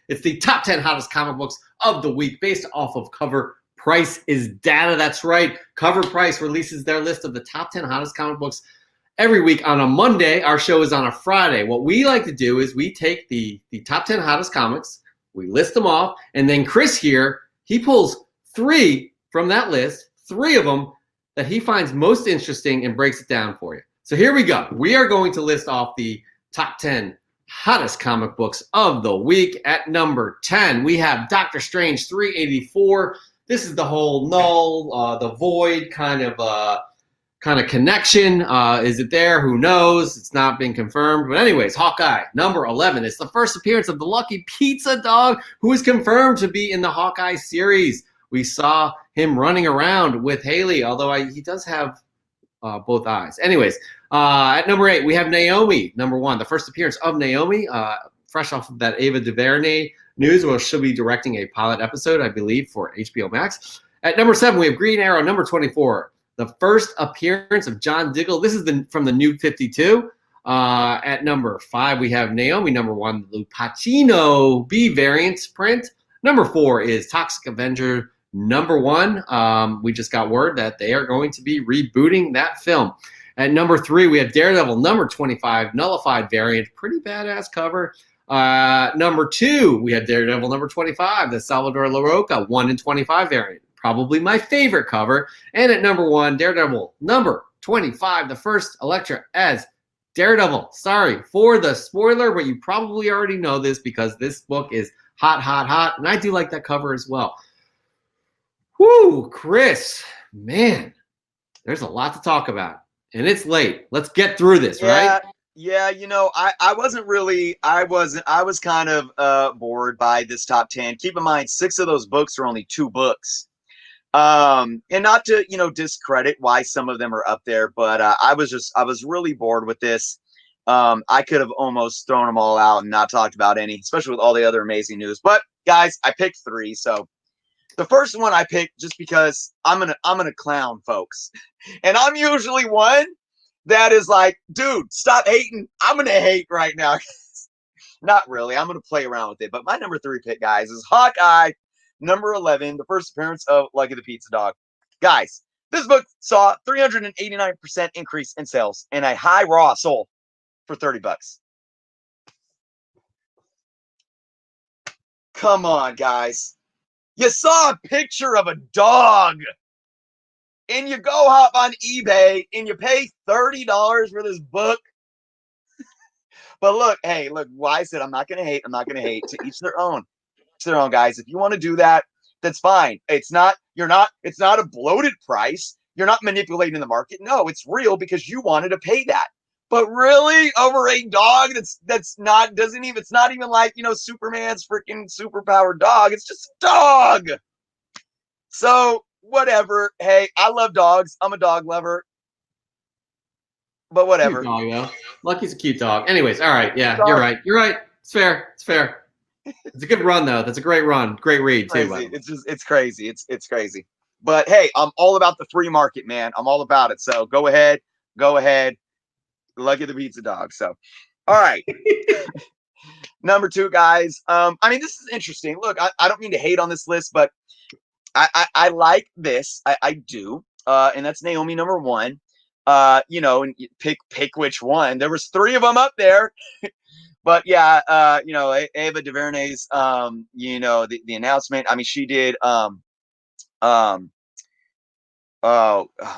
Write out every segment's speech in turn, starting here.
It's the top 10 hottest comic books of the week based off of Cover Price is data. That's right. Cover Price releases their list of the top 10 hottest comic books every week on a Monday. Our show is on a Friday. What we like to do is we take the top 10 hottest comics, we list them off, and then Chris here, he pulls 3 from that list, 3 of them that he finds most interesting and breaks it down for you. So here we go. We are going to list off the top 10 hottest comic books of the week. At number 10, we have Doctor Strange 384. This is the whole null, the void kind of connection. Is it there? Who knows? It's not been confirmed. But anyways, Hawkeye, number 11. It's the first appearance of the Lucky Pizza Dog, who is confirmed to be in the Hawkeye series. We saw him running around with Haley, although he does have both eyes. Anyways, at number 8, we have Naomi, number 1. The first appearance of Naomi, fresh off of that Ava DuVernay news, where she'll be directing a pilot episode, I believe, for HBO Max. At number 7, we have Green Arrow, number 24. The first appearance of John Diggle. This is from the New 52. At number 5, we have Naomi, number 1, the LUPACCHINO B variant print. Number 4 is Toxic Avenger, number 1. We just got word that they are going to be rebooting that film. At number 3, we have Daredevil, number 25, nullified variant. Pretty badass cover. Number 2, we have Daredevil, number 25, the Salvador LaRocca 1 in 25 variant. Probably my favorite cover. And at number 1, Daredevil, number 25, the first Elektra as Daredevil. Sorry for the spoiler, but you probably already know this because this book is hot, hot, hot. And I do like that cover as well. Whoo, Chris, man, there's a lot to talk about. And it's late. Let's get through this, right? Yeah, you know, I was kind of bored by this top 10. Keep in mind, 6 of those books are only 2 books. And not to, discredit why some of them are up there, but I was really bored with this. I could have almost thrown them all out and not talked about any, especially with all the other amazing news. But guys, I picked 3. So the first one I picked just because I'm gonna clown folks. And I'm usually one that is like, dude, stop hating. I'm gonna hate right now. Not really. I'm gonna play around with it. But my number 3 pick, guys, is Hawkeye, number 11, the first appearance of Lucky the Pizza Dog. Guys, this book saw 389% increase in sales and a high raw sold for $30. Come on, guys. You saw a picture of a dog and you go hop on eBay and you pay $30 for this book. But look, hey, look, why I said I'm not going to hate. I'm not going to hate. To each their own. To their own, guys. If you want to do that, that's fine. It's not a bloated price. You're not manipulating the market. No, it's real because you wanted to pay that. But really, over a dog it's not even like, Superman's freaking superpowered dog. It's just a dog. So whatever. Hey, I love dogs. I'm a dog lover. But whatever. Cute dog, though. Lucky's a cute dog. Anyways, all right. Yeah, you're right. You're right. It's fair. It's fair. It's a good run, though. That's a great run. Great read, too. It's crazy. It's crazy. But hey, I'm all about the free market, man. I'm all about it. So go ahead. Lucky the Pizza Dog. So, all right. Number 2, guys. This is interesting. Look, I don't mean to hate on this list, but I like this. I do. And that's Naomi, number 1. And you pick which one. There was 3 of them up there. But yeah, Ava DuVernay's, the announcement. I mean, she did, oh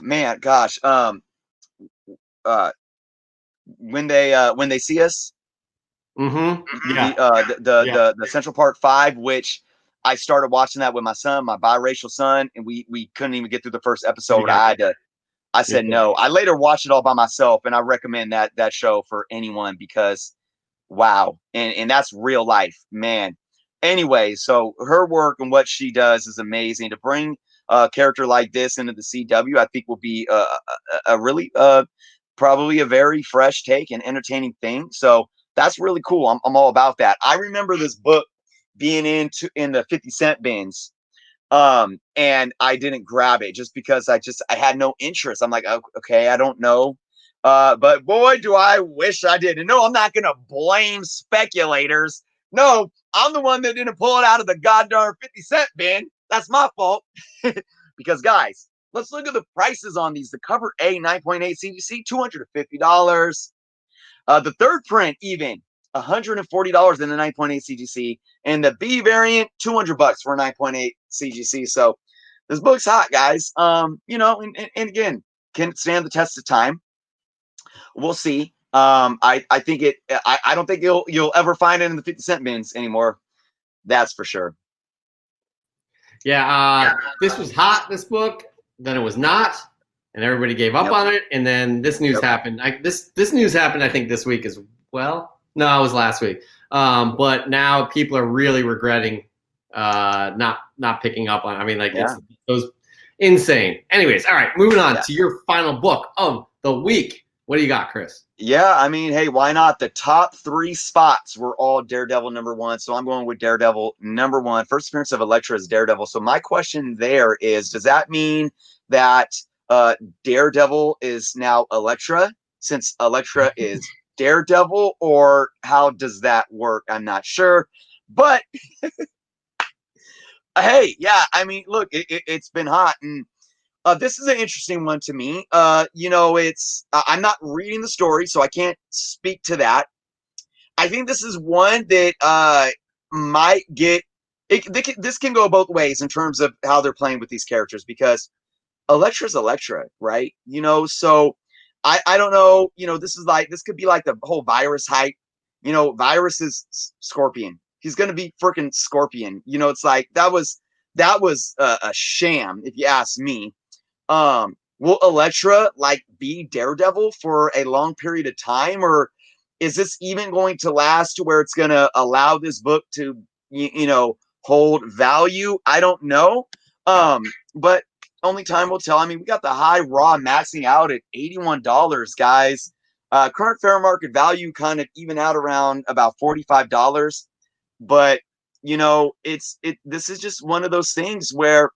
man, gosh, when they see us, yeah, the Central Park 5, which I started watching that with my son, my biracial son, and we couldn't even get through the first episode. I said no. I later watched it all by myself, and I recommend that show for anyone because wow, and that's real life, man. Anyway, so her work and what she does is amazing. To bring a character like this into the CW, I think will be a really probably a very fresh take and entertaining thing. So that's really cool. I'm all about that. I remember this book being in the 50-cent bins, and I didn't grab it just because I had no interest. I'm like, oh, okay, I don't know. But boy, do I wish I did. And no, I'm not going to blame speculators No, I'm the one that didn't pull it out of the goddamn 50-cent bin. That's my fault. Because, guys, let's look at the prices on these. The cover A 9.8 CGC, $250. The third print, even $140 in the 9.8 CGC, and the B variant, $200 for a 9.8 CGC. So this book's hot, guys. You know, and again, can it stand the test of time? We'll see. I think it. I don't think you'll ever find it in the 50-cent bins anymore. That's for sure. Yeah, this was hot, this book. Then it was not, and everybody gave up on it. And then this news happened. This news happened, I think, this week as well. No, it was last week. But now people are really regretting not picking up on. I mean, like it was insane. Anyways, all right, moving on to your final book of the week. What do you got, Chris? Yeah, I mean, hey, why not? The top 3 spots were all Daredevil #1, so I'm going with Daredevil #1. First appearance of Elektra as Daredevil. So my question there is, does that mean that Daredevil is now Elektra, since Elektra is Daredevil, or how does that work? I'm not sure. But hey, yeah, I mean, look, it's been hot, and this is an interesting one to me. You know, it's I'm not reading the story, so I can't speak to that. I think this is one that might get this can go both ways in terms of how they're playing with these characters, because Elektra's Elektra, right? You know, so I don't know. You know, this could be like the whole virus hype. You know, virus is Scorpion. He's gonna be freaking Scorpion. You know, it's like that was a sham, if you ask me. Will Elektra like be Daredevil for a long period of time, or is this even going to last to where it's going to allow this book to you know, hold value? I don't know. But only time will tell. I mean, we got the high raw maxing out at $81, guys. Current fair market value kind of even out around about $45. But you know, this is just one of those things where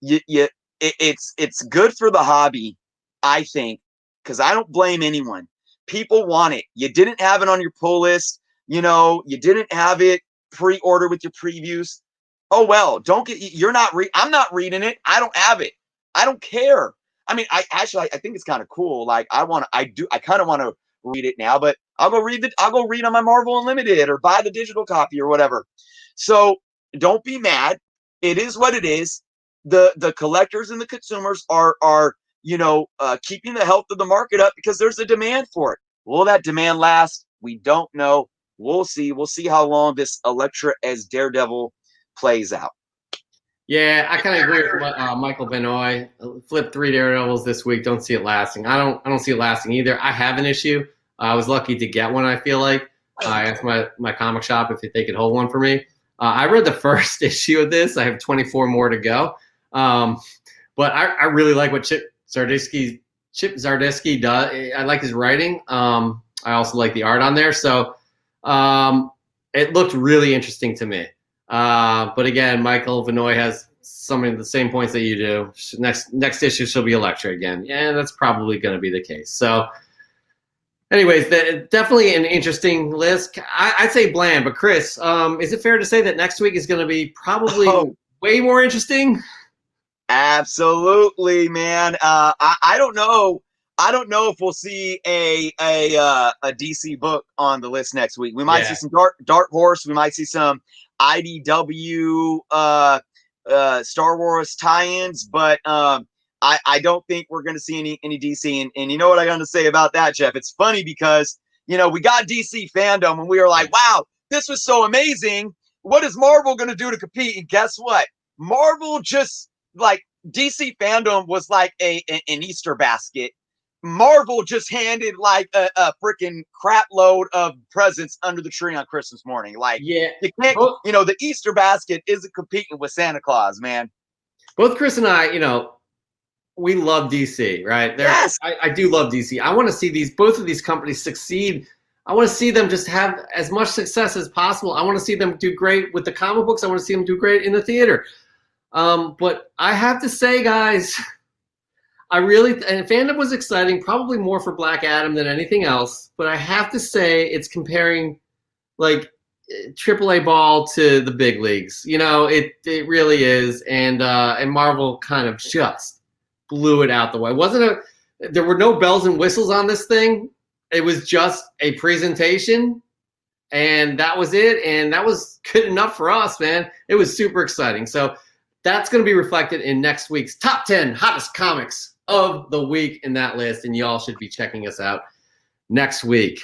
it's good for the hobby, I think, because I don't blame anyone. People want it. You didn't have it on your pull list. You know, you didn't have it pre-order with your previews. Oh well, don't get. You're not. I'm not reading it. I don't have it. I don't care. I mean, I think it's kind of cool. Like I kind of want to read it now, but I'll go read on my Marvel Unlimited or buy the digital copy or whatever. So don't be mad. It is what it is. The collectors and the consumers are you know, keeping the health of the market up because there's a demand for it. Will that demand last? We don't know. We'll see. We'll see how long this Elektra as Daredevil plays out. Yeah, I kind of agree with Michael Benoit. Flip 3 Daredevils this week. Don't see it lasting. I don't see it lasting either. I have an issue. I was lucky to get one. I feel like I asked my comic shop if they could hold one for me. I read the first issue of this. I have 24 more to go. But I really like what Chip Zdarsky does. I like his writing. I also like the art on there. So it looked really interesting to me. But again, Michael Benoit has some of the same points that you do. Next issue, she'll be Elektra again. Yeah, that's probably going to be the case. So anyways, definitely an interesting list. I'd say bland, but Chris, is it fair to say that next week is going to be probably way more interesting? Absolutely, man. I don't know. I don't know if we'll see a DC book on the list next week. We might see some Dark Horse. We might see some IDW Star Wars tie-ins, but I don't think we're going to see any DC. And you know what I'm going to say about that, Jeff? It's funny because, you know, we got DC fandom and we were like, wow, this was so amazing. What is Marvel going to do to compete? And guess what? Marvel just, like, DC fandom was like an Easter basket. Marvel just handed like a freaking crap load of presents under the tree on Christmas morning. Like, you can't, you know, the Easter basket isn't competing with Santa Claus, man. Both Chris and I, you know, we love DC, right? Yes. I do love DC. I want to see both of these companies succeed. I want to see them just have as much success as possible. I want to see them do great with the comic books. I want to see them do great in the theater. But I have to say, guys, and fandom was exciting, probably more for Black Adam than anything else. But I have to say, it's comparing, like, AAA ball to the big leagues. You know, it really is, and Marvel kind of just blew it out the way. There were no bells and whistles on this thing. It was just a presentation, and that was it, and that was good enough for us, man. It was super exciting. So that's going to be reflected in next week's top 10 hottest comics of the week in that list, and y'all should be checking us out next week.